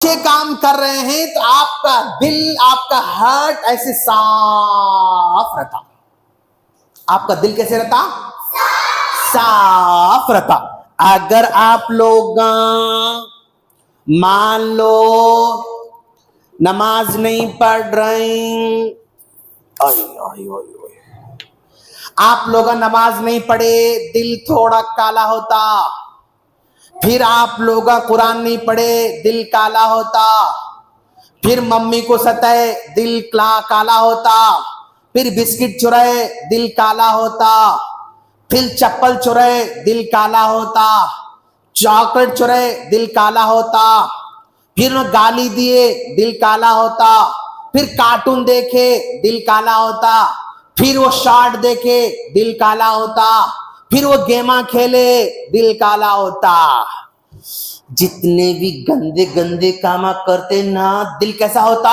अच्छे काम कर रहे हैं तो आपका दिल, आपका हार्ट ऐसे साफ रहता। आपका दिल कैसे रहता? साफ रहता। अगर आप लोग मान लो नमाज नहीं पढ़ रहे, आप लोग नमाज नहीं पढ़े, दिल थोड़ा काला होता। फिर आप लोग कुरान नहीं पढ़े, दिल काला होता। फिर मम्मी को सताए, दिल काला होता। फिर बिस्किट चुराए, दिल काला होता। फिर चप्पल चुराए, दिल काला होता। चॉकलेट चुराए, दिल काला होता। फिर गाली दिए, दिल काला होता। फिर कार्टून देखे, दिल काला होता। फिर वो शॉर्ट देखे, दिल काला होता। फिर वो गेमा खेले, दिल काला होता। जितने भी गंदे गंदे काम करते ना, दिल कैसा होता?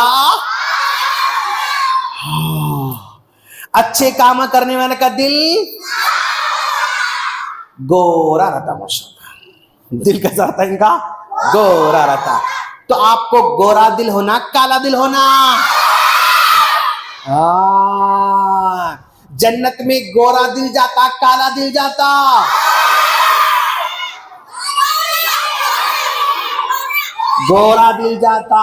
अच्छे काम करने वाले का दिल गोरा रहता। माशाअल्लाह, दिल कैसा रहता इनका? गोरा रहता। तो आपको गोरा दिल होना, काला दिल होना? जन्नत में गोरा दिल जाता, काला दिल जाता? गोरा दिल जाता।